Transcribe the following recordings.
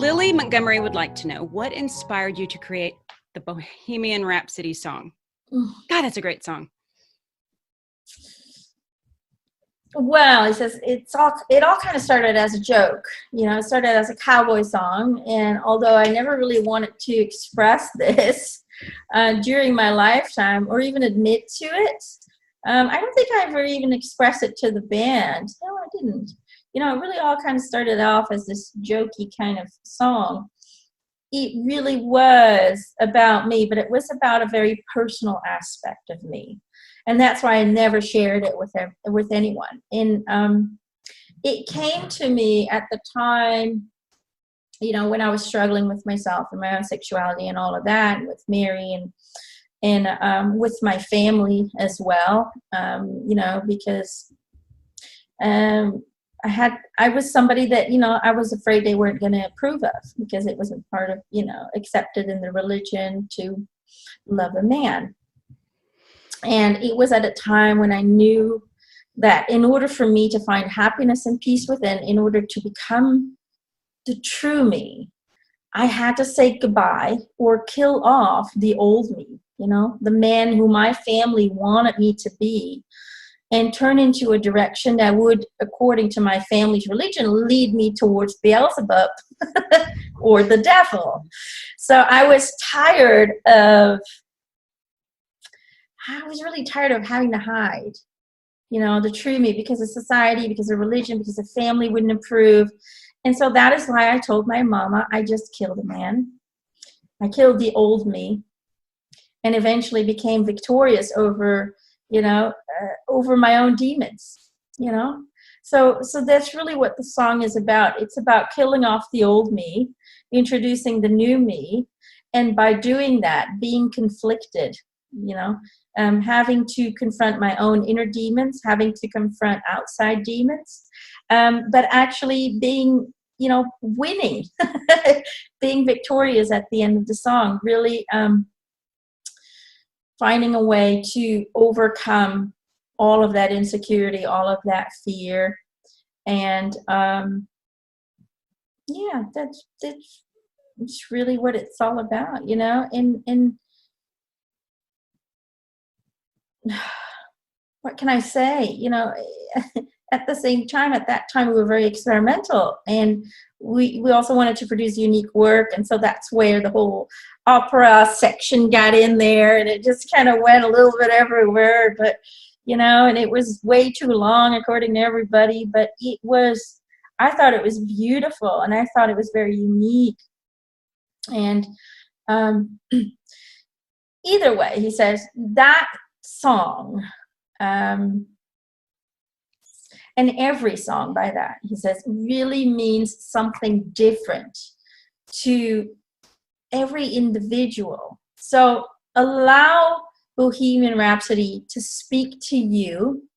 Lily Montgomery would like to know, what inspired you to create the Bohemian Rhapsody song? God, that's a great song. Well, he says it all kind of started as a joke. It started as a cowboy song, and although I never really wanted to express this during my lifetime or even admit to it, I don't think I ever even expressed it to the band. No, I didn't. It really all kind of started off as this jokey kind of song. It really was about me, but it was about a very personal aspect of me. And that's why I never shared it with anyone. And it came to me at the time, when I was struggling with myself and my own sexuality and all of that, and with Mary and with my family as well, because I was somebody that, I was afraid they weren't going to approve of, because it wasn't part of, accepted in the religion to love a man. And it was at a time when I knew that in order for me to find happiness and peace within, in order to become the true me, I had to say goodbye or kill off the old me, the man who my family wanted me to be, and turn into a direction that would, according to my family's religion, lead me towards Beelzebub or the devil. So I was really tired of having to hide, the true me, because of society, because of religion, because the family wouldn't approve. And so that is why I told my mama, I just killed a man. I killed the old me, and eventually became victorious over my own demons, So that's really what the song is about. It's about killing off the old me, introducing the new me, and by doing that, being conflicted, having to confront my own inner demons, having to confront outside demons, but actually being, winning, being victorious at the end of the song, really finding a way to overcome all of that insecurity, all of that fear. And that's really what it's all about, and what can I say? At the same time, at that time, we were very experimental, and we also wanted to produce unique work. And so that's where the whole opera section got in there, and it just kind of went a little bit everywhere, but, and it was way too long according to everybody, but I thought it was beautiful, and I thought it was very unique. And either way, he says that song, and every song by that, he says, really means something different to every individual. So allow Bohemian Rhapsody to speak to you,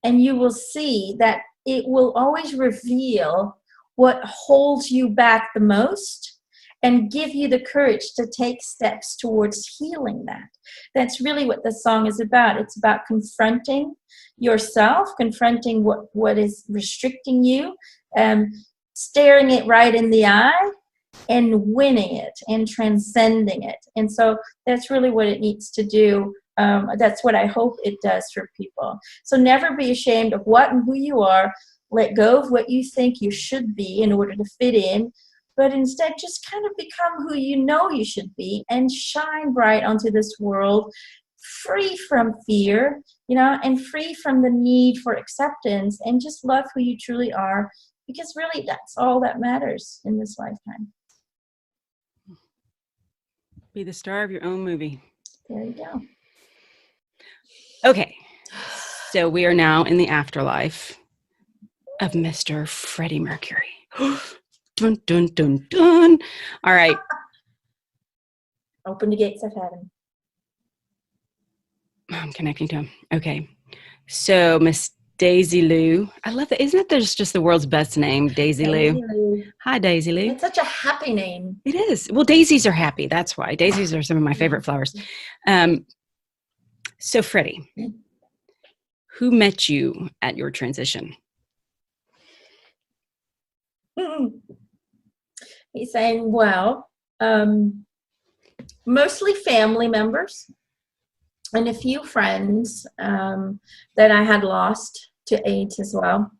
and you will see that it will always reveal what holds you back the most, and give you the courage to take steps towards healing that. That's really what the song is about. It's about confronting yourself, confronting what is restricting you, staring it right in the eye, and winning it and transcending it. And so that's really what it needs to do. That's what I hope it does for people. So never be ashamed of what and who you are. Let go of what you think you should be in order to fit in, but instead just kind of become who you should be, and shine bright onto this world, free from fear, and free from the need for acceptance, and just love who you truly are, because really that's all that matters in this lifetime. Be the star of your own movie. There you go. Okay, so we are now in the afterlife of Mr. Freddie Mercury. Dun, dun, dun, dun. All right. Open the gates of heaven. I'm connecting to him. Okay. So Miss Daisy Lou. I love that. Isn't that just the world's best name, Daisy Lou? Hi, Daisy Lou. It's such a happy name. It is. Well, daisies are happy. That's why. Daisies are some of my favorite flowers. So Freddie, who met you at your transition? he's saying, well, mostly family members and a few friends that I had lost to AIDS as well.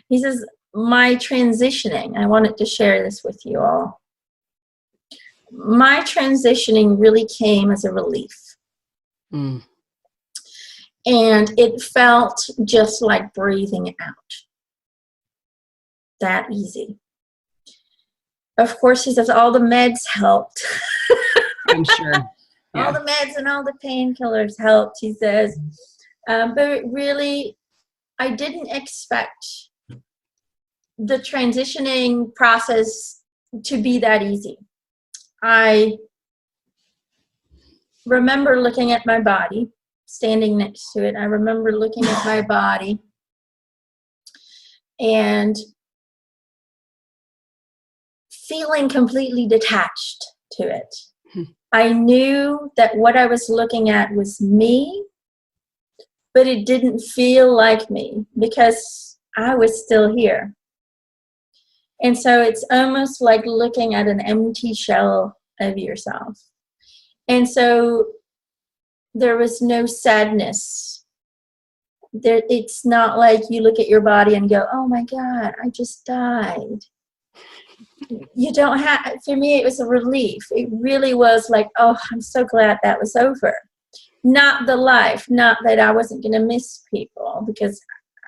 He says, my transitioning, I wanted to share this with you all. My transitioning really came as a relief. Mm. And it felt just like breathing out. That easy. Of course, he says all the meds helped. I'm sure. Yeah. All the meds and all the painkillers helped, he says. But really, I didn't expect the transitioning process to be that easy. I remember looking at my body, standing next to it. I remember looking at my body and feeling completely detached to it. I knew that what I was looking at was me, but it didn't feel like me because I was still here. And so it's almost like looking at an empty shell of yourself. And so there was no sadness. It's not like you look at your body and go, oh my God, I just died. You don't have, for me, it was a relief. It really was like, oh, I'm so glad that was over. Not the life, not that I wasn't going to miss people, because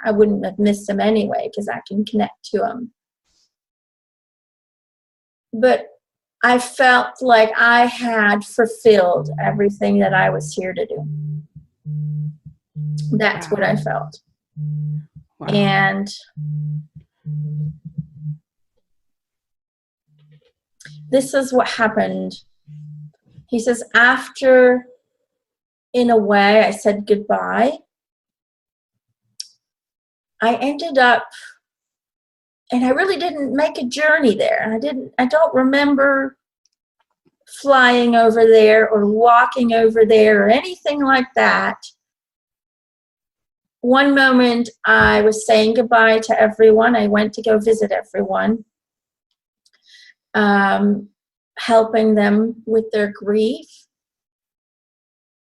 I wouldn't have missed them anyway, because I can connect to them. But I felt like I had fulfilled everything that I was here to do. That's what I felt. Wow. And this is what happened. He says, after, in a way, I said goodbye, I ended up, and I really didn't make a journey there. I don't remember flying over there or walking over there or anything like that. One moment I was saying goodbye to everyone. I went to go visit everyone, helping them with their grief.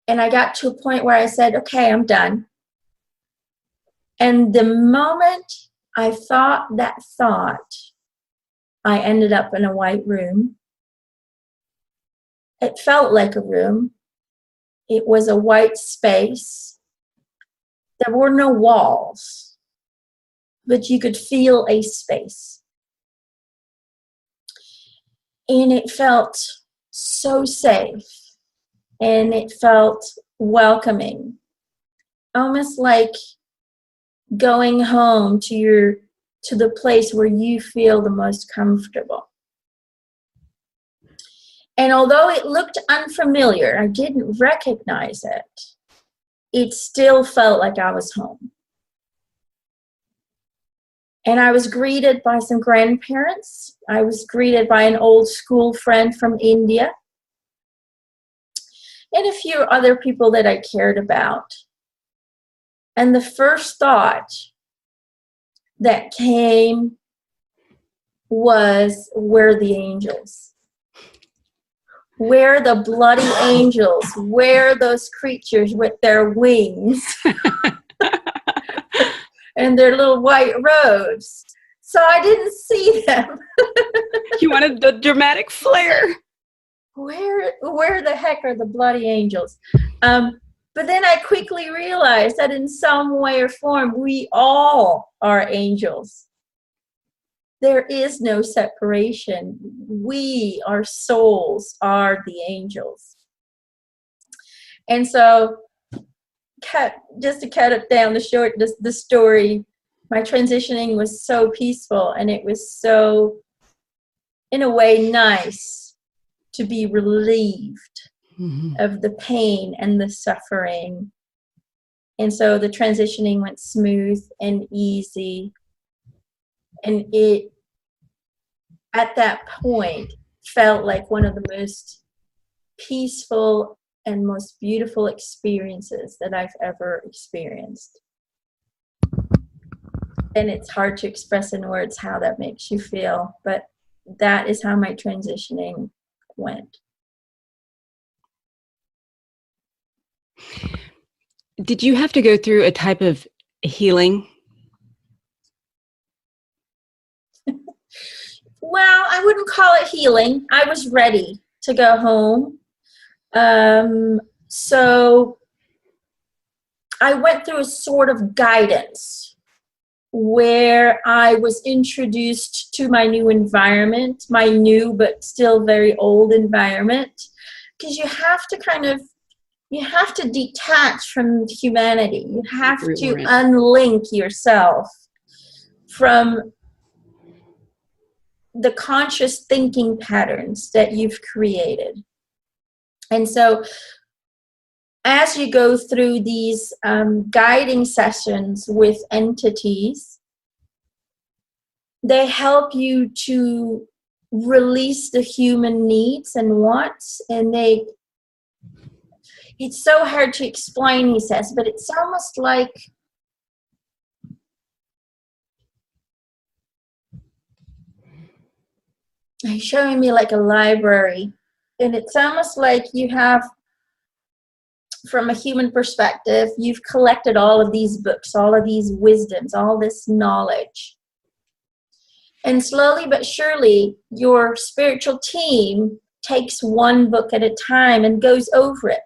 And I got to a point where I said, okay, I'm done. And the moment I thought that thought, I ended up in a white room. It felt like a room. It was a white space. There were no walls, but you could feel a space. And it felt so safe, and it felt welcoming, almost like going home to the place where you feel the most comfortable. And although it looked unfamiliar, I didn't recognize it, it still felt like I was home. And I was greeted by some grandparents. I was greeted by an old school friend from India, and a few other people that I cared about. And the first thought that came was, where are the angels? Where are the bloody angels? Where are those creatures with their wings and their little white robes? So I didn't see them. You wanted the dramatic flair. Where the heck are the bloody angels? But then I quickly realized that in some way or form, we all are angels. There is no separation. We, our souls, are the angels. And so, just to cut it down the story, my transitioning was so peaceful, and it was so, in a way, nice to be relieved of the pain and the suffering. And so the transitioning went smooth and easy. And it, at that point, felt like one of the most peaceful and most beautiful experiences that I've ever experienced. And it's hard to express in words how that makes you feel, but that is how my transitioning went. Did you have to go through a type of healing? Well, I wouldn't call it healing. I was ready to go home. So I went through a sort of guidance where I was introduced to my new environment, my new but still very old environment, because you have to detach from humanity. You have to unlink yourself from the conscious thinking patterns that you've created. And so as you go through these guiding sessions with entities, they help you to release the human needs and wants, and it's so hard to explain, he says, but it's almost like he's showing me like a library, and it's almost like you have, from a human perspective, you've collected all of these books, all of these wisdoms, all this knowledge. And slowly but surely, your spiritual team takes one book at a time and goes over it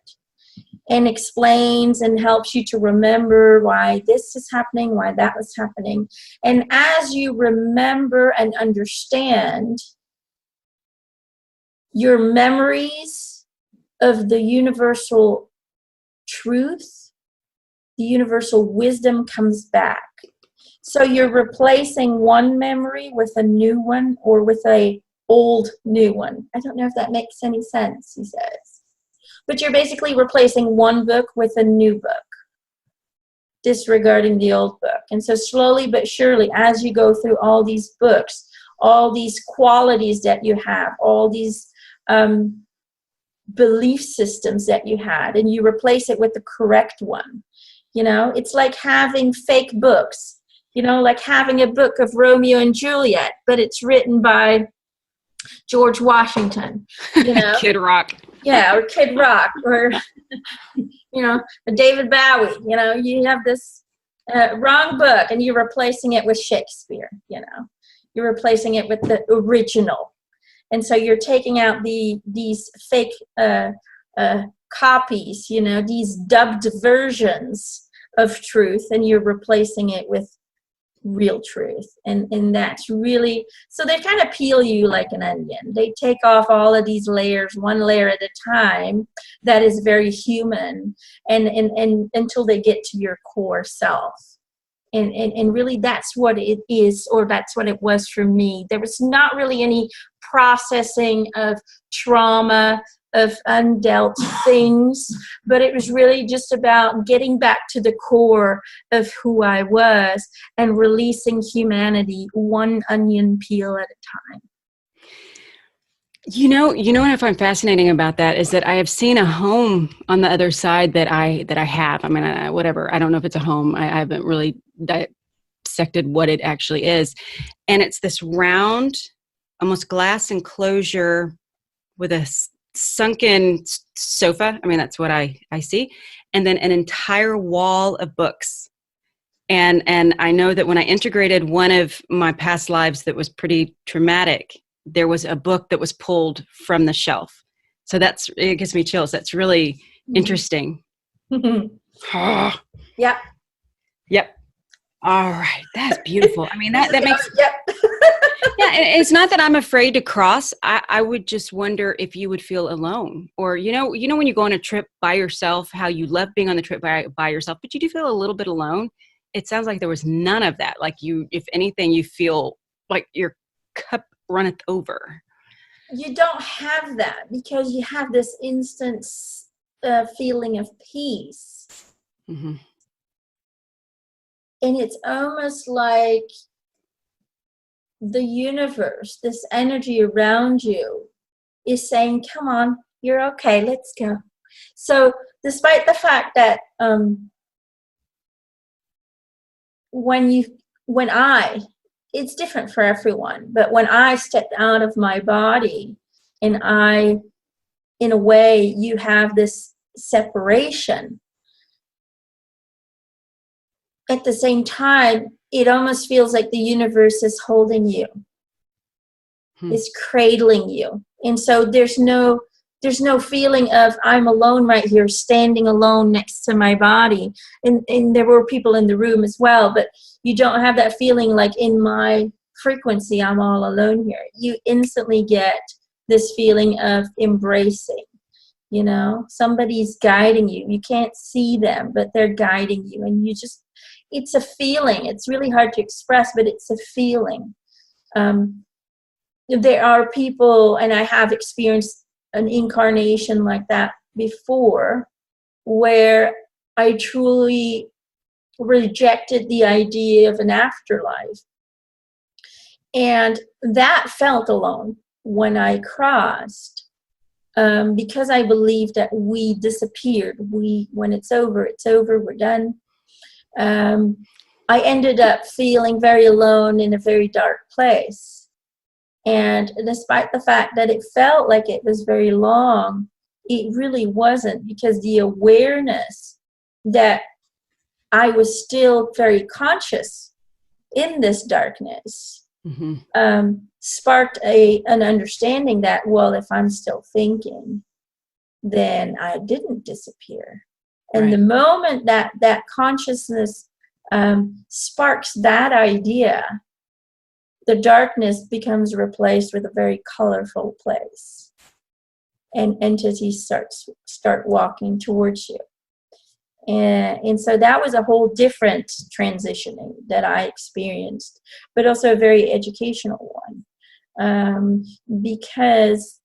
and explains and helps you to remember why this is happening, why that was happening. And as you remember and understand, your memories of the universal truth, the universal wisdom comes back. So you're replacing one memory with a new one, or with a old new one. I don't know if that makes any sense, he says. But you're basically replacing one book with a new book, disregarding the old book. And so slowly but surely, as you go through all these books, all these qualities that you have, all these belief systems that you had, and you replace it with the correct one. You know, it's like having fake books. You know, like having a book of Romeo and Juliet, but it's written by George Washington, you know. Kid Rock. Yeah, or Kid Rock, or, you know, David Bowie. You know, you have this wrong book, and you're replacing it with Shakespeare, you know. You're replacing it with the original. And so you're taking out these fake copies, you know, these dubbed versions of truth, and you're replacing it with real truth. And that's really, so they kind of peel you like an onion. They take off all of these layers, one layer at a time, that is very human, and until they get to your core self. And really that's what it is, or that's what it was for me. There was not really any processing of trauma, of undealt things, but it was really just about getting back to the core of who I was and releasing humanity one onion peel at a time. You know what I find fascinating about that is that I have seen a home on the other side that I have. I mean, whatever. I don't know if it's a home. I haven't really dissected what it actually is. And it's this round, almost glass enclosure with a sunken sofa. I mean, that's what I see. And then an entire wall of books. And I know that when I integrated one of my past lives that was pretty traumatic, there was a book that was pulled from the shelf. So it gives me chills. That's really interesting. Yep. Yep. All right. That's beautiful. I mean, that makes, yep. yeah, it's not that I'm afraid to cross. I would just wonder if you would feel alone, or, you know, when you go on a trip by yourself, how you love being on the trip by yourself, but you do feel a little bit alone. It sounds like there was none of that. Like you, if anything, you feel like your cup runneth over. You don't have that because you have this instant feeling of peace. Mm-hmm. And it's almost like the universe, this energy around you, is saying, come on, you're okay, let's go. So despite the fact that when you when it's different for everyone, but when I stepped out of my body and in a way, you have this separation. At the same time, it almost feels like the universe is holding you, is cradling you. And so there's no feeling of I'm alone right here, standing alone next to my body. And there were people in the room as well, but you don't have that feeling like in my frequency, I'm all alone here. You instantly get this feeling of embracing. You know, somebody's guiding you. You can't see them, but they're guiding you. And it's a feeling. It's really hard to express, but it's a feeling. There are people, and I have experienced an incarnation like that before, where I truly rejected the idea of an afterlife. And that felt alone when I crossed. Because I believe that we disappeared. When it's over, we're done. I ended up feeling very alone in a very dark place. And despite the fact that it felt like it was very long, it really wasn't, because the awareness that I was still very conscious in this darkness sparked an understanding that, well, if I'm still thinking, then I didn't disappear. And the moment that consciousness sparks that idea, the darkness becomes replaced with a very colorful place, and entities start walking towards you. And so that was a whole different transitioning that I experienced, but also a very educational one, because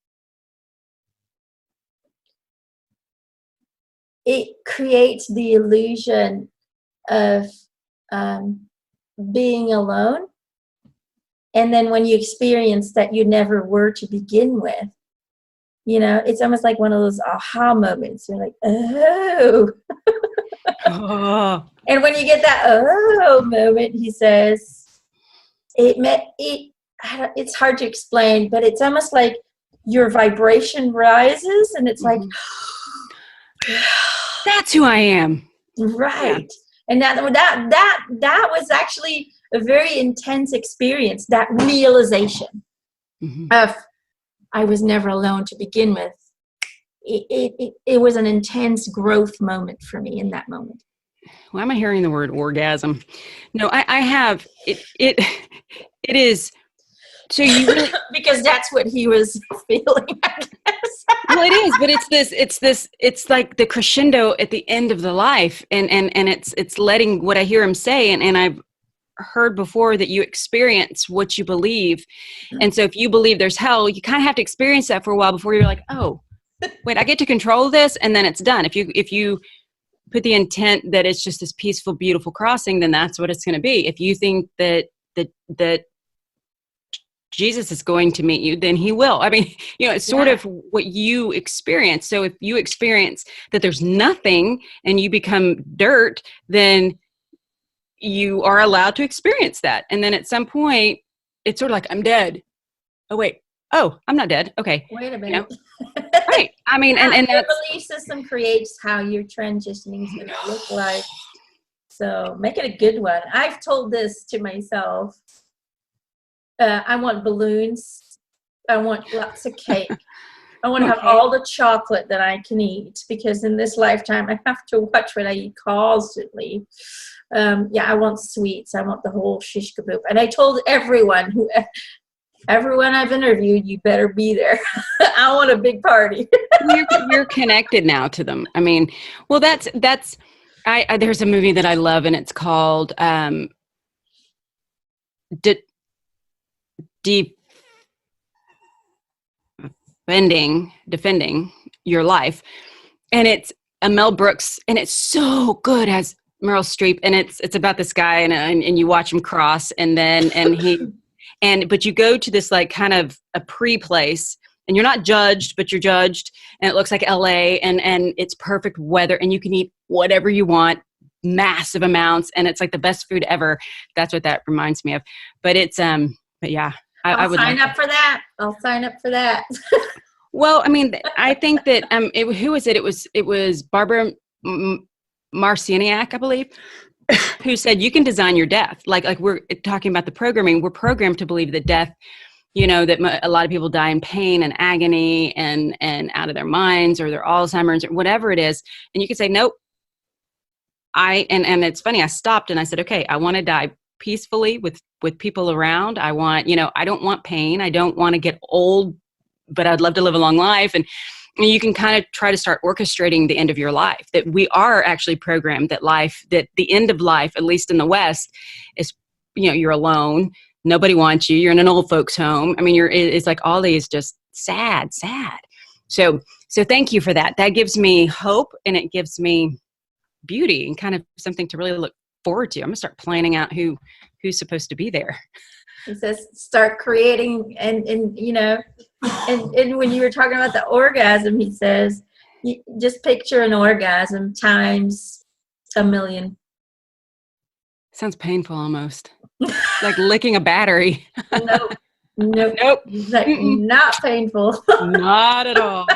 it creates the illusion of being alone. And then when you experience that you never were to begin with, you know, it's almost like one of those aha moments. You're like, oh. And when you get that oh moment, he says, it's hard to explain, but it's almost like your vibration rises, and it's like, that's who I am. Right. Yeah. And that was actually a very intense experience, that realization of I was never alone to begin with. It was an intense growth moment for me in that moment. Why am I hearing the word orgasm? No, I have it is. So you really, because that's what he was feeling, I guess. Well, it is, but it's like the crescendo at the end of the life, and it's letting what I hear him say, and I've heard before that you experience what you believe. And so if you believe there's hell, you kind of have to experience that for a while before you're like, oh, wait, I get to control this, and then it's done. If you put the intent that it's just this peaceful, beautiful crossing, then that's what it's going to be. If you think that Jesus is going to meet you, then he will. I mean, you know, it's sort of what you experience. So if you experience that there's nothing and you become dirt, then you are allowed to experience that. And then at some point, it's sort of like, I'm dead. Oh, wait. Oh, I'm not dead. Okay. Wait a minute. You know? Right. I mean, and your belief system creates how your transitioning is going to look like. So make it a good one. I've told this to myself. I want balloons. I want lots of cake. I want to have all the chocolate that I can eat, because in this lifetime I have to watch what I eat constantly. I want sweets. I want the whole shish kaboop. And I told everyone I've interviewed, you better be there. I want a big party. You're connected now to them. I mean, well, that's there's a movie that I love, and it's called Defending Your Life, and it's a Mel Brooks, and it's so good as Meryl Streep, and it's about this guy, and you watch him cross, and but you go to this like kind of a pre-place, and you're not judged, but you're judged, and it looks like LA, and it's perfect weather, and you can eat whatever you want, massive amounts, and it's like the best food ever. That's what that reminds me of. But it's but yeah, I I'll would sign like up for that. I'll sign up for that. Well, I mean, I think that who was it? It was Barbara Marciniak, I believe, who said you can design your death. Like we're talking about the programming. We're programmed to believe that death, that a lot of people die in pain and agony and out of their minds or their Alzheimer's or whatever it is. And you can say, nope. And it's funny. I stopped and I said, okay, I want to die peacefully with people around. I want, I don't want pain. I don't want to get old, but I'd love to live a long life. And you can kind of try to start orchestrating the end of your life, that we are actually programmed that the end of life, at least in the West, is, you're alone. Nobody wants you. You're in an old folks home. I mean, it's like all these just sad. So thank you for that. That gives me hope, and it gives me beauty and kind of something to really look forward to. I'm gonna start planning out who's supposed to be there. He says, start creating, and when you were talking about the orgasm, he says, just picture an orgasm times 1,000,000. Sounds painful almost. Like licking a battery. Nope. Like, not painful. Not at all.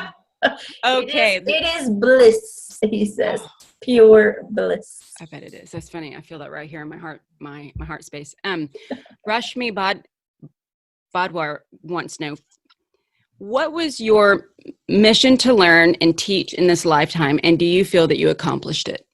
Okay. It is bliss, he says. Pure bliss. I bet it is. That's funny. I feel that right here in my heart, my heart space. Rashmi Badwar wants to know, what was your mission to learn and teach in this lifetime, and do you feel that you accomplished it?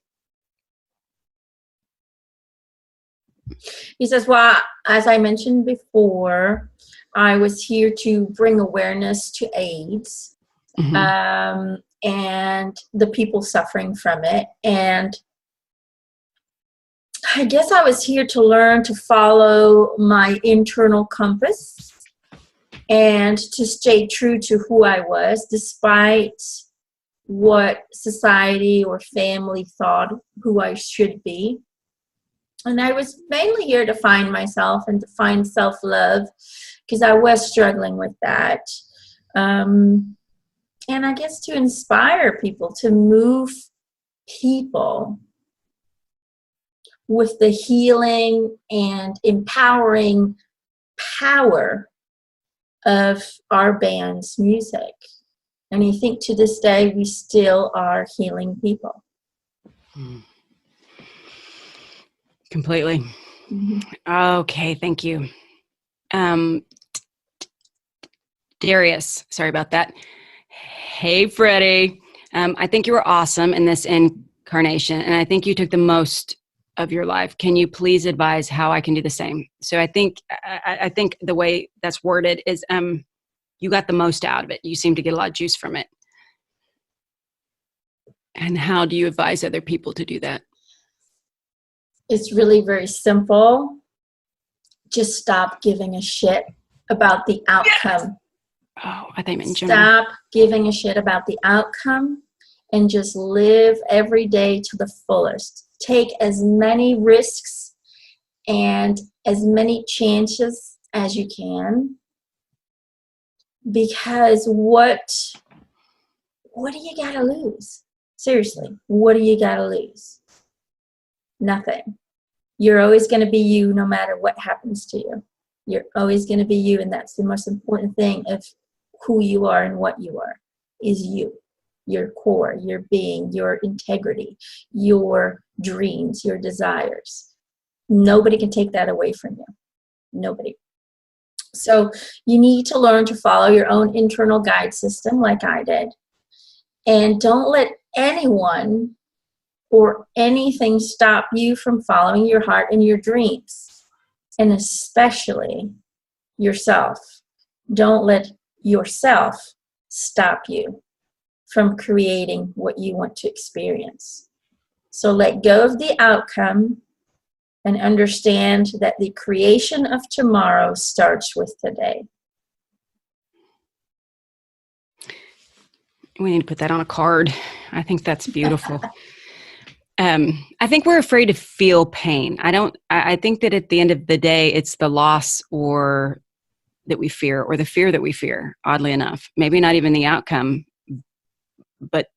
He says, well, as I mentioned before, I was here to bring awareness to AIDS. Mm-hmm. And the people suffering from it. And I guess I was here to learn to follow my internal compass and to stay true to who I was, despite what society or family thought who I should be. And I was mainly here to find myself and to find self-love, because I was struggling with that. And I guess to inspire people, to move people with the healing and empowering power of our band's music. And I think to this day, we still are healing people. Completely. Mm-hmm. Okay, thank you. Darius, sorry about that. Hey, Freddie. I think you were awesome in this incarnation, and I think you took the most of your life. Can you please advise how I can do the same? So I think the way that's worded is you got the most out of it. You seem to get a lot of juice from it. And how do you advise other people to do that? It's really very simple. Just stop giving a shit about the outcome. Oh, I think in general. Stop giving a shit about the outcome and just live every day to the fullest. Take as many risks and as many chances as you can, because what do you got to lose? Seriously, what do you got to lose? Nothing. You're always going to be you no matter what happens to you. You're always going to be you, and that's the most important thing of who you are and what you are, is you. Your core, your being, your integrity, your dreams, your desires. Nobody can take that away from you. Nobody. So you need to learn to follow your own internal guide system like I did. And don't let anyone or anything stop you from following your heart and your dreams. And especially yourself. Don't let yourself stop you from creating what you want to experience. So let go of the outcome and understand that the creation of tomorrow starts with today. We need to put that on a card. I think that's beautiful. I think we're afraid to feel pain. I think that at the end of the day, it's the loss that we fear, or the fear that we fear, oddly enough. Maybe not even the outcome, but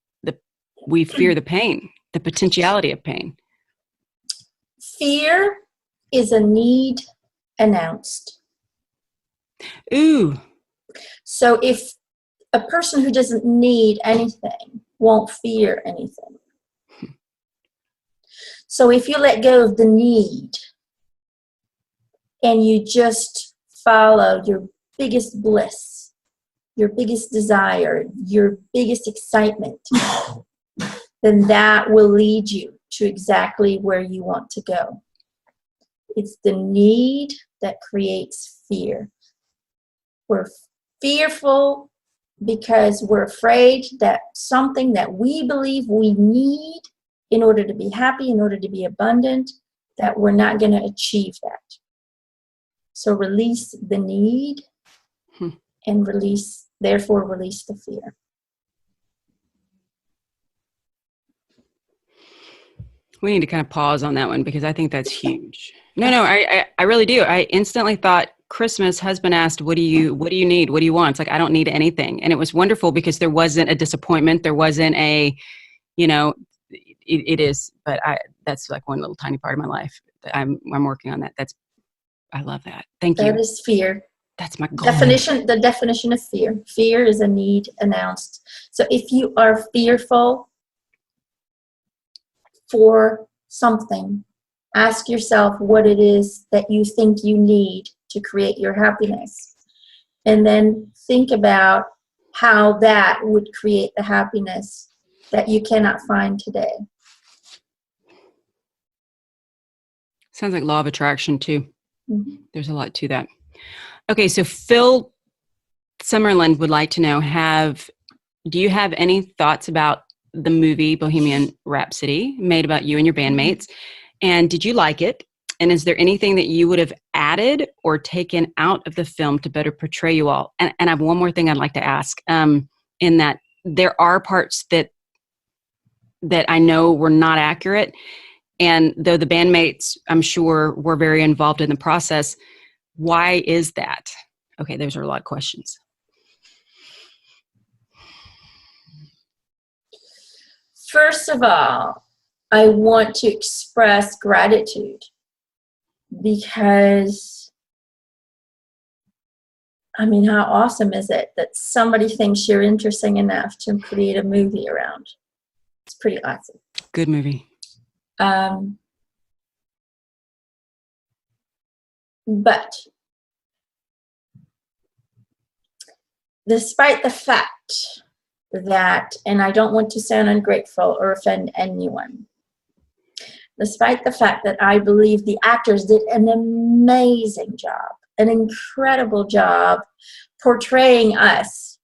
we fear the pain, the potentiality of pain. Fear is a need announced. Ooh. So if a person who doesn't need anything won't fear anything. So if you let go of the need and you just follow your biggest bliss, your biggest desire, your biggest excitement, then that will lead you to exactly where you want to go. It's the need that creates fear. We're fearful because we're afraid that something that we believe we need in order to be happy, in order to be abundant, that we're not going to achieve that. So release the need and therefore release the fear. We need to kind of pause on that one because I think that's huge. No, I really do. I instantly thought Christmas, husband asked, what do you need? What do you want? It's like, I don't need anything. And it was wonderful because there wasn't a disappointment. There wasn't a, it is, but that's like one little tiny part of my life. I'm working on that. I love that. Thank you. That is fear. That's my goal. The definition of fear. Fear is a need announced. So if you are fearful for something, ask yourself what it is that you think you need to create your happiness. And then think about how that would create the happiness that you cannot find today. Sounds like law of attraction too. Mm-hmm. There's a lot to that. Okay, so Phil Summerlin would like to know, do you have any thoughts about the movie Bohemian Rhapsody made about you and your bandmates? And did you like it? And is there anything that you would have added or taken out of the film to better portray you all? And I have one more thing I'd like to ask, in that there are parts that I know were not accurate. And though the bandmates, I'm sure, were very involved in the process, why is that? Okay, those are a lot of questions. First of all, I want to express gratitude because, I mean, how awesome is it that somebody thinks you're interesting enough to create a movie around? It's pretty awesome. Good movie. But despite the fact that, and I don't want to sound ungrateful or offend anyone, despite the fact that I believe the actors did an amazing job, an incredible job portraying us,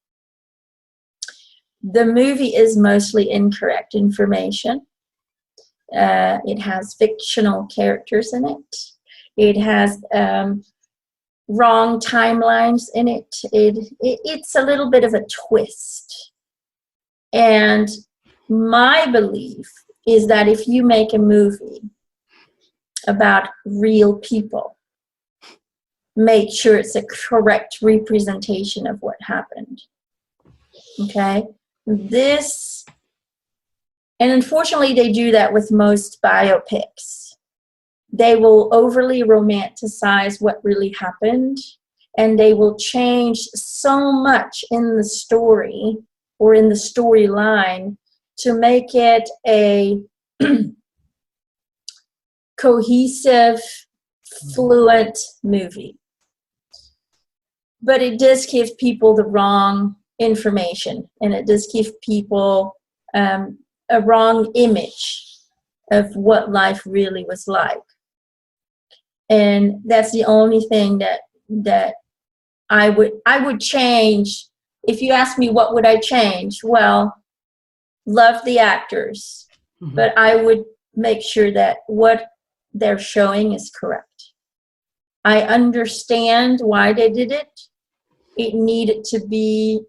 the movie is mostly incorrect information. It has fictional characters in it. It has wrong timelines in it. It's a little bit of a twist. And my belief is that if you make a movie about real people, make sure it's a correct representation of what happened. Okay? And unfortunately they do that with most biopics. They will overly romanticize what really happened, and they will change so much in the story or in the storyline to make it a cohesive, fluent movie. But it does give people the wrong information, and it does give people a wrong image of what life really was like. And that's the only thing that I would change. If you ask me what would I change, well, love the actors, but I would make sure that what they're showing is correct. I understand why they did it. It needed to be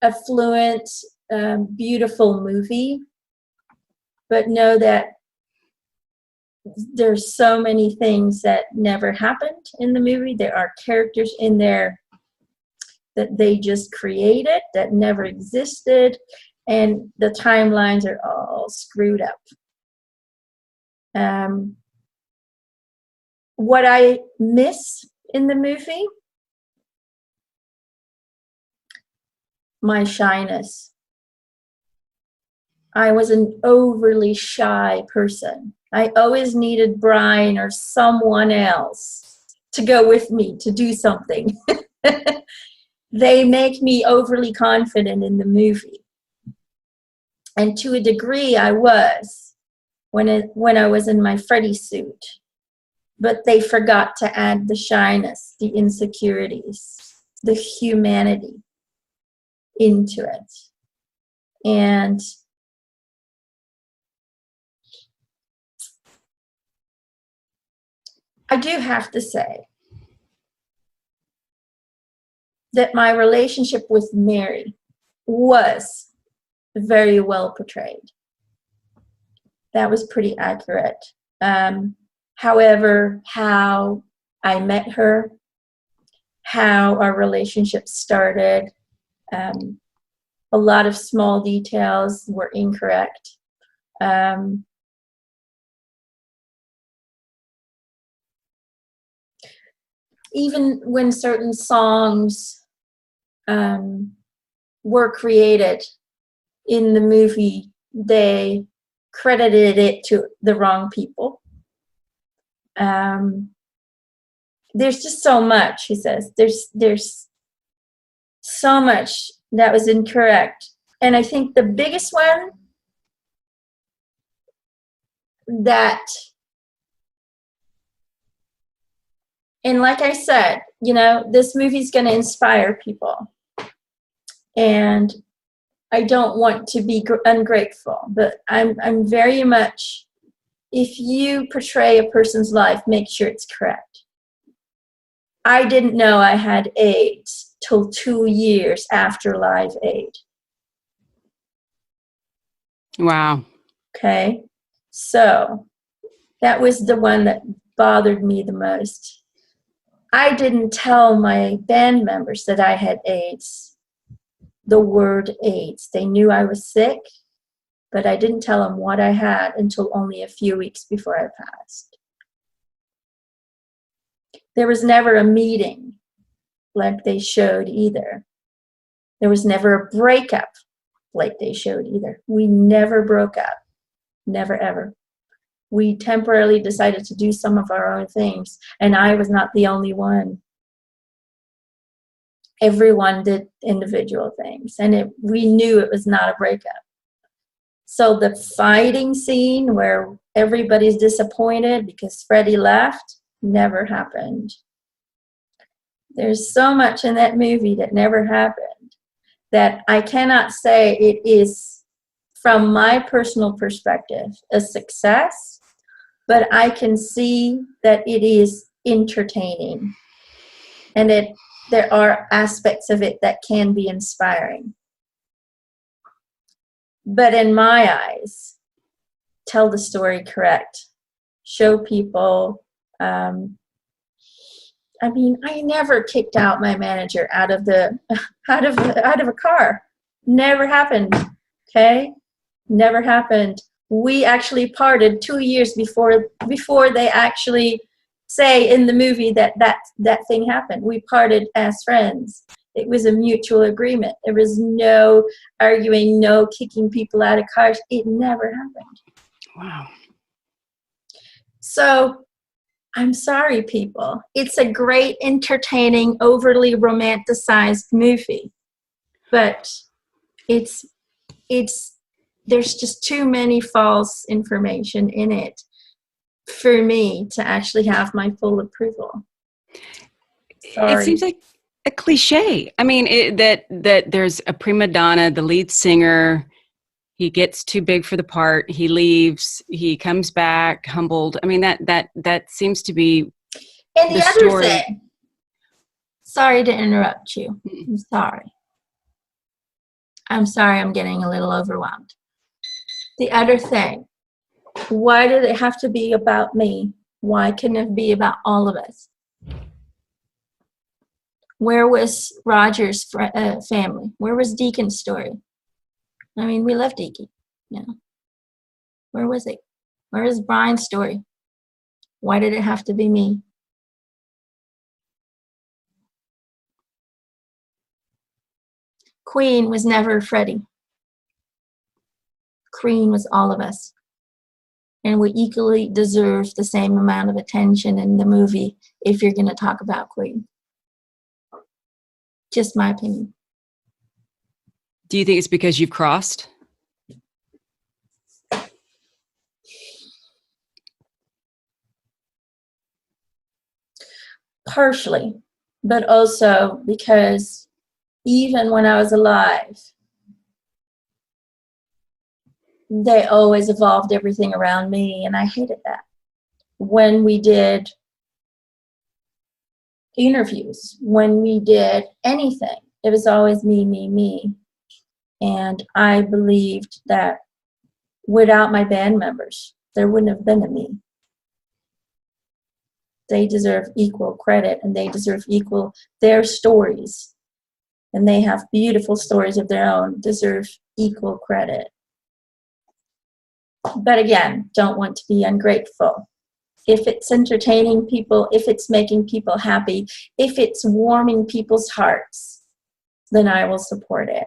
a fluent, beautiful movie, but know that there's so many things that never happened in the movie. There are characters in there that they just created that never existed, and the timelines are all screwed up. What I miss in the movie, my shyness. I was an overly shy person. I always needed Brian or someone else to go with me to do something. They make me overly confident in the movie. And to a degree, I was when I was in my Freddie suit. But they forgot to add the shyness, the insecurities, the humanity into it. And I do have to say that my relationship with Mary was very well portrayed. That was pretty accurate. However, how I met her, how our relationship started, a lot of small details were incorrect. Even when certain songs were created in the movie, they credited it to the wrong people. There's just so much, he says. There's so much that was incorrect. And I think the biggest one that, and like I said, you know, this movie's going to inspire people. And I don't want to be ungrateful, but I'm very much, if you portray a person's life, make sure it's correct. I didn't know I had AIDS till 2 years after Live Aid. Wow. Okay. So that was the one that bothered me the most. I didn't tell my band members that I had AIDS, the word AIDS. They knew I was sick, but I didn't tell them what I had until only a few weeks before I passed. There was never a meeting like they showed either. There was never a breakup like they showed either. We never broke up. Never, ever. We temporarily decided to do some of our own things, and I was not the only one. Everyone did individual things, and we knew it was not a breakup. So the fighting scene where everybody's disappointed because Freddie left never happened. There's so much in that movie that never happened that I cannot say it is, from my personal perspective, a success, but I can see that it is entertaining, and there are aspects of it that can be inspiring. But in my eyes, tell the story correct. Show people. I mean, I never kicked out my manager out of a car. Never happened. Okay, never happened. We actually parted 2 years before they actually say in the movie that thing happened. We parted as friends. It was a mutual agreement. There was no arguing, no kicking people out of cars. It never happened. Wow. So I'm sorry, people. It's a great, entertaining, overly romanticized movie, but there's just too many false information in it for me to actually have my full approval. Sorry. It seems like a cliche. I mean, that there's a prima donna, the lead singer. He gets too big for the part. He leaves. He comes back humbled. I mean, that seems to be and the other story. Thing. Sorry to interrupt you. I'm sorry. I'm getting a little overwhelmed. The other thing. Why did it have to be about me? Why couldn't it be about all of us? Where was Roger's family? Where was Deacon's story? I mean, we love Deacon. Yeah. Where was he? Where is Brian's story? Why did it have to be me? Queen was never Freddie. Queen was all of us. And we equally deserve the same amount of attention in the movie if you're going to talk about Queen. Just my opinion. Do you think it's because you've crossed? Partially, but also because even when I was alive, they always evolved everything around me, and I hated that. When we did interviews, when we did anything, it was always me, me, me. And I believed that without my band members, there wouldn't have been a me. They deserve equal credit, and they deserve equal, their stories, and they have beautiful stories of their own, deserve equal credit. But again, don't want to be ungrateful. If it's entertaining people, if it's making people happy, if it's warming people's hearts, then I will support it.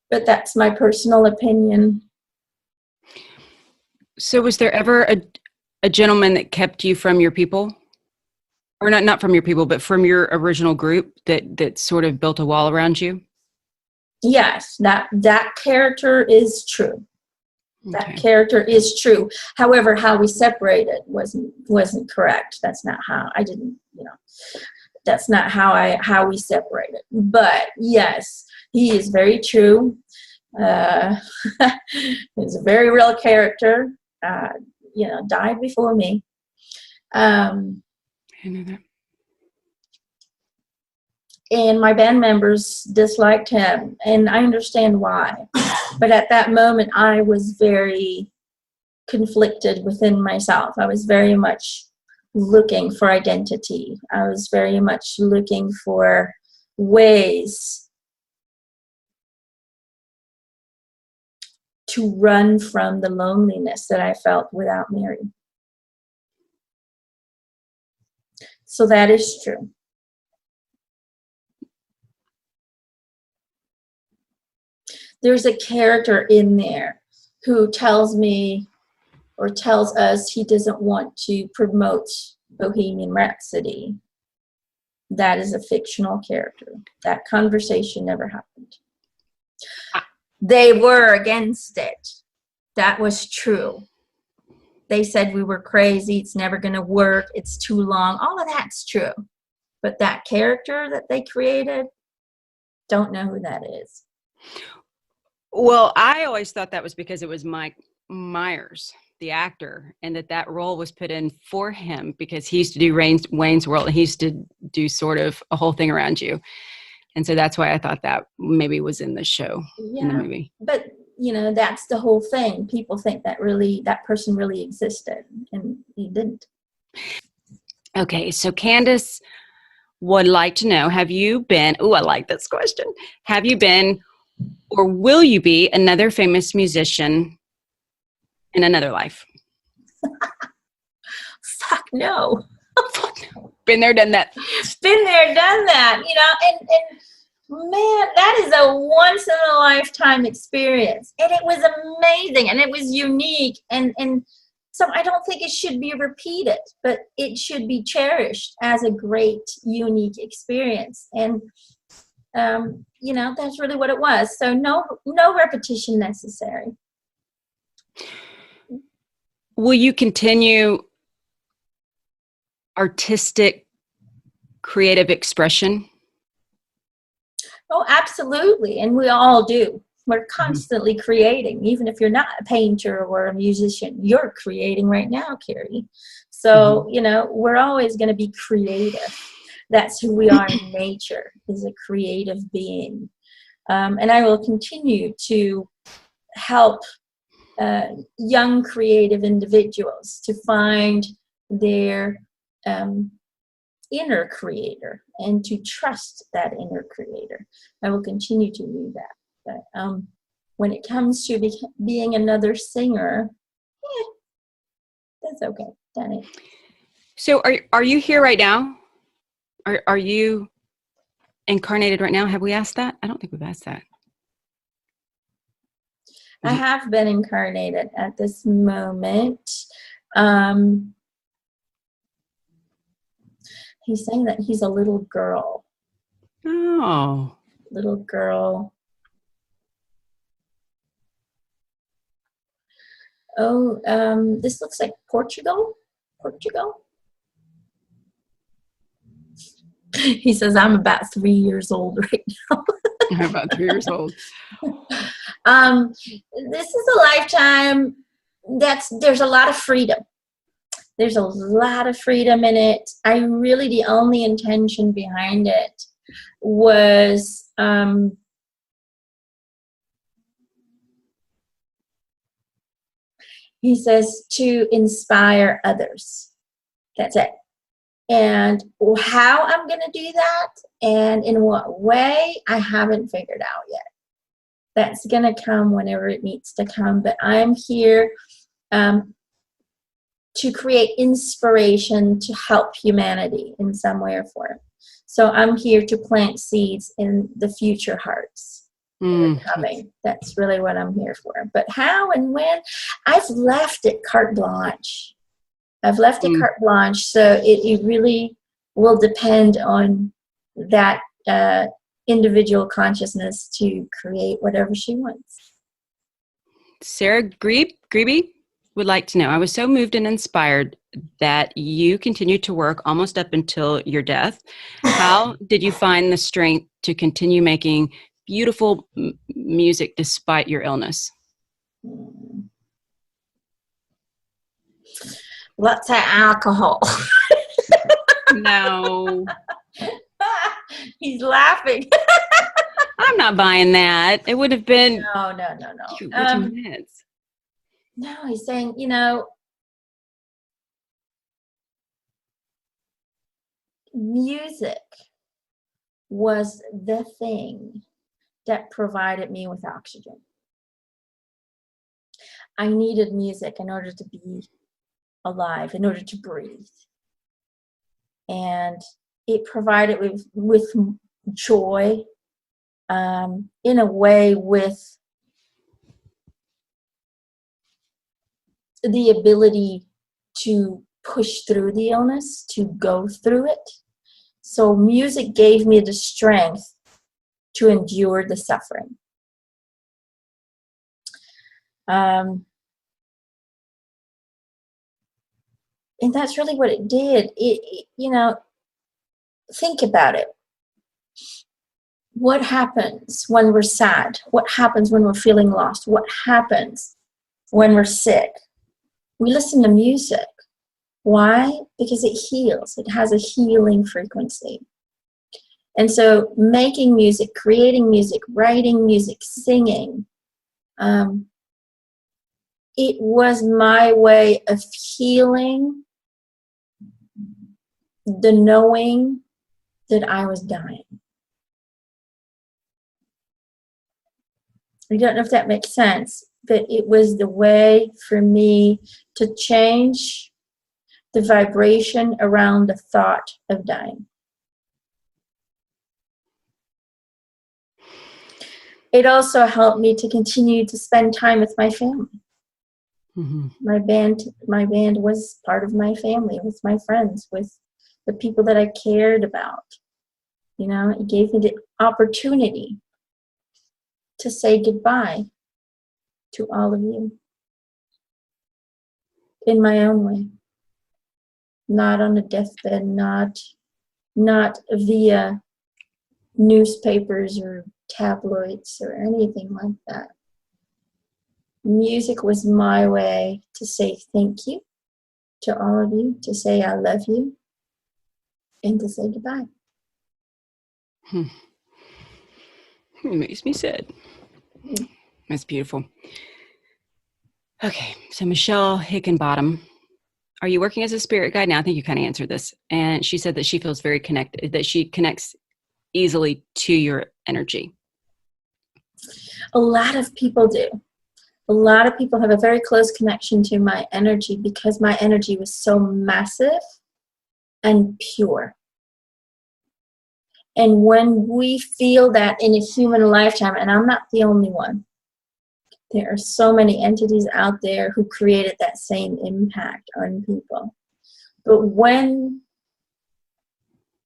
But that's my personal opinion. So was there ever a gentleman that kept you from your people? Or not from your people, but from your original group that sort of built a wall around you? Yes, that character is true. That Okay. character is true. However, how we separated wasn't correct. That's not how I didn't, that's not how we separated. But yes, he is very true. He's a very real character. Died before me. I know that. And my band members disliked him, and I understand why. But at that moment, I was very conflicted within myself. I was very much looking for identity. I was very much looking for ways to run from the loneliness that I felt without Mary. So that is true. There's a character in there who tells me or tells us he doesn't want to promote Bohemian Rhapsody. That is a fictional character. That conversation never happened. They were against it. That was true. They said we were crazy. It's never going to work. It's too long. All of that's true. But that character that they created, don't know who that is. Well, I always thought that was because it was Mike Myers, the actor, and that role was put in for him because he used to do Wayne's World, and he used to do sort of a whole thing around you. And so that's why I thought that maybe was in the show, in the movie. But, that's the whole thing. People think that person really existed, and he didn't. Okay, so Candace would like to know, have you been, I like this question. Have you been or will you be another famous musician in another life? Fuck no. Been there, done that. Been there, done that, and man, that is a once in a lifetime experience. And it was amazing, and it was unique, and so I don't think it should be repeated, but it should be cherished as a great, unique experience. And that's really what it was. So no repetition necessary. Will you continue artistic, creative expression? Oh, absolutely. And we all do. We're constantly creating. Even if you're not a painter or a musician, you're creating right now, Kerry. So, we're always going to be creative. That's who we are in nature, is a creative being. And I will continue to help young creative individuals to find their inner creator and to trust that inner creator. I will continue to do that. But when it comes to being another singer, It's okay. Done it. So are you here right now? Are you incarnated right now? Have we asked that? I don't think we've asked that. I have been incarnated at this moment. He's saying that he's a little girl. Oh. Little girl. Oh, this looks like Portugal. Portugal. He says, I'm about 3 years old right now. I'm about 3 years old. This is a lifetime there's a lot of freedom. There's a lot of freedom in it. The only intention behind it was he says to inspire others. That's it. And how I'm going to do that and in what way, I haven't figured out yet. That's going to come whenever it needs to come. But I'm here to create inspiration to help humanity in some way or form. So I'm here to plant seeds in the future hearts that are coming. That's really what I'm here for. But how and when, I've left it carte blanche. I've left it carte blanche, so it really will depend on that individual consciousness to create whatever she wants. Sarah Grebe would like to know, I was so moved and inspired that you continued to work almost up until your death. How did you find the strength to continue making beautiful music despite your illness? Lots of alcohol. No. He's laughing. I'm not buying that. It would have been... No. No, he's saying, music was the thing that provided me with oxygen. I needed music in order to be alive, in order to breathe. And it provided with joy, in a way with the ability to push through the illness, to go through it. So music gave me the strength to endure the suffering. And that's really what it did. Think about it. What happens when we're sad? What happens when we're feeling lost? What happens when we're sick? We listen to music. Why? Because it heals. It has a healing frequency. And so making music, creating music, writing music, singing, it was my way of healing the knowing that I was dying. I don't know if that makes sense, but it was the way for me to change the vibration around the thought of dying. It also helped me to continue to spend time with my family. Mm-hmm. My band was part of my family, with my friends, with the people that I cared about. It gave me the opportunity to say goodbye to all of you in my own way. Not on a deathbed, not via newspapers or tabloids or anything like that. Music was my way to say thank you to all of you, to say I love you, and to say goodbye. It makes me sad. That's beautiful. Okay, so Michelle Hickenbottom, are you working as a spirit guide now? I think you kind of answered this. And she said that she feels very connected, that she connects easily to your energy. A lot of people do. A lot of people have a very close connection to my energy because my energy was so massive and pure. And when we feel that in a human lifetime, and I'm not the only one, there are so many entities out there who created that same impact on people. But when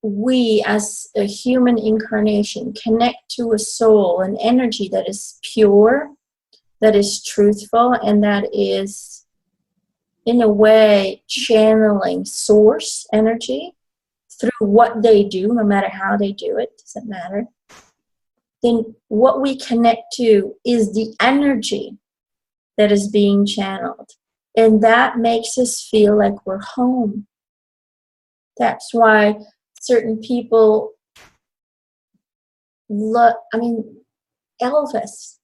we as a human incarnation connect to a soul, an energy that is pure, that is truthful, and that is in a way channeling source energy through what they do, no matter how they do it, doesn't matter, then what we connect to is the energy that is being channeled. And that makes us feel like we're home. That's why certain people look, I mean, Elvis.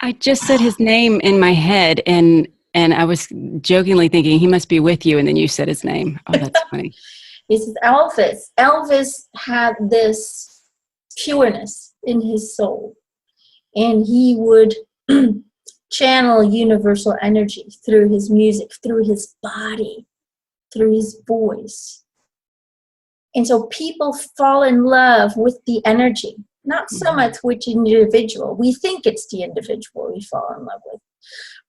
I just said his name in my head, and I was jokingly thinking he must be with you, and then you said his name. Oh, that's funny. This is Elvis. Elvis had this pureness in his soul, and he would channel universal energy through his music, through his body, through his voice. And so people fall in love with the energy, not so much with the individual. We think it's the individual we fall in love with,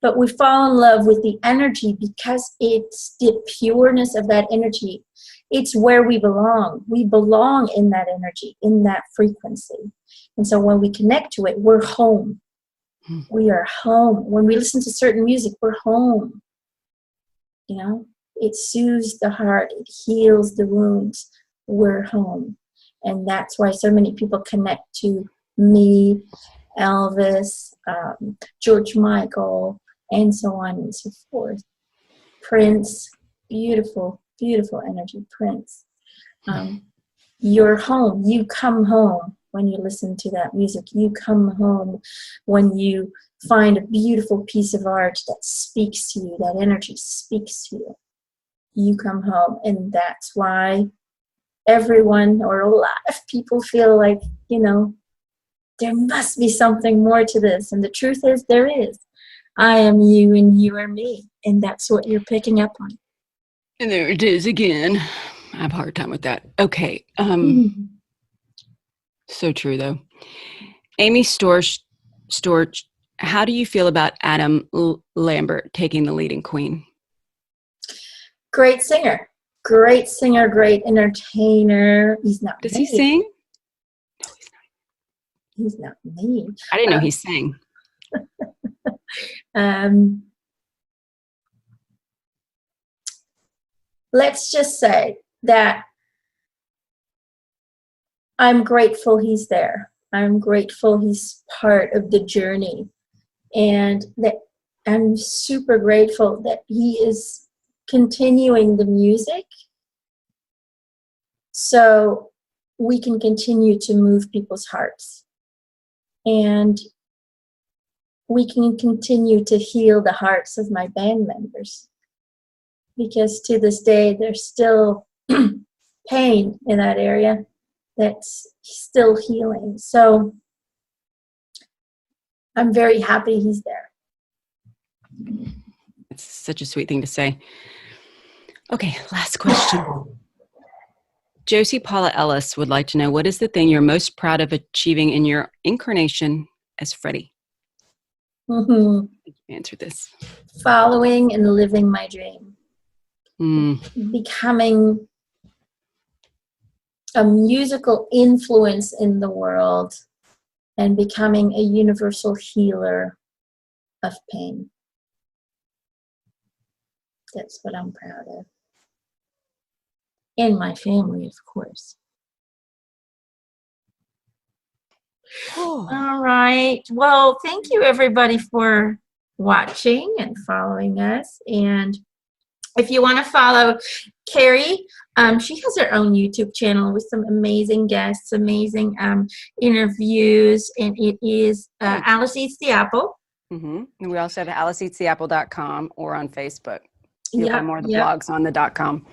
but we fall in love with the energy because it's the pureness of that energy. It's where we belong. We belong in that energy, in that frequency. And so when we connect to it, we're home. We are home. When we listen to certain music, we're home. You know, it soothes the heart. It heals the wounds. We're home. And that's why so many people connect to me, Elvis, George Michael, and so on and so forth. Prince, beautiful, beautiful energy, Prince. You're home. You come home when you listen to that music. You come home when you find a beautiful piece of art that speaks to you, that energy speaks to you. You come home. And that's why everyone, or a lot of people, feel like, you know, there must be something more to this. And the truth is, there is. I am you and you are me. And that's what you're picking up on. And there it is again. I have a hard time with that. Okay. So true, though. Amy Storch, how do you feel about Adam Lambert taking the lead in Queen? Great singer, great entertainer. He's not Does me. he sing? No, He's not me. I didn't know he sang. Let's just say that I'm grateful he's there. I'm grateful he's part of the journey. And that I'm super grateful that he is continuing the music so we can continue to move people's hearts. And we can continue to heal the hearts of my band members. Because to this day, there's still pain in that area that's still healing. So I'm very happy he's there. It's such a sweet thing to say. Okay, last question. Josie Paula Ellis would like to know, what is the thing you're most proud of achieving in your incarnation as Freddie? Answer this. Following and living my dream. Becoming a musical influence in the world and becoming a universal healer of pain. That's what I'm proud of. In my family, of course. All right. Well, thank you everybody for watching and following us. And if you want to follow Kerry, she has her own YouTube channel with some amazing guests, amazing interviews, and it is Alice Eats the Apple. And we also have AliceEatsTheApple.com or on Facebook. You'll find more of the blogs on the .com.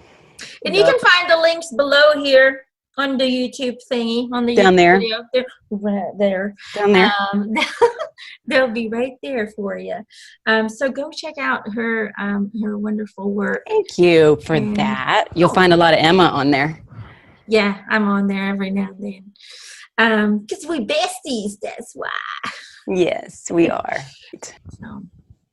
And you can find the links below here on the YouTube thingy, on the down YouTube there. video. There. Down there. they'll be right there for you. So go check out her wonderful work. Thank you for And that. You'll find a lot of Emma on there. yeah, I'm on there every now and then. Because we besties, that's why. Yes, we are. So,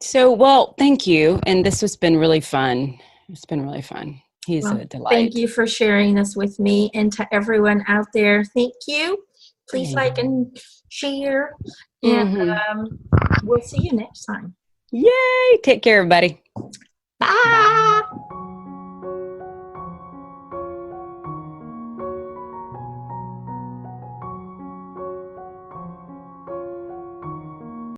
So, well, thank you. And this has been really fun. It's been really fun. He's well, a delight. thank you for sharing this with me, and to everyone out there, thank you. Please like and share, and we'll see you next time. Yay! Take care, everybody. Bye.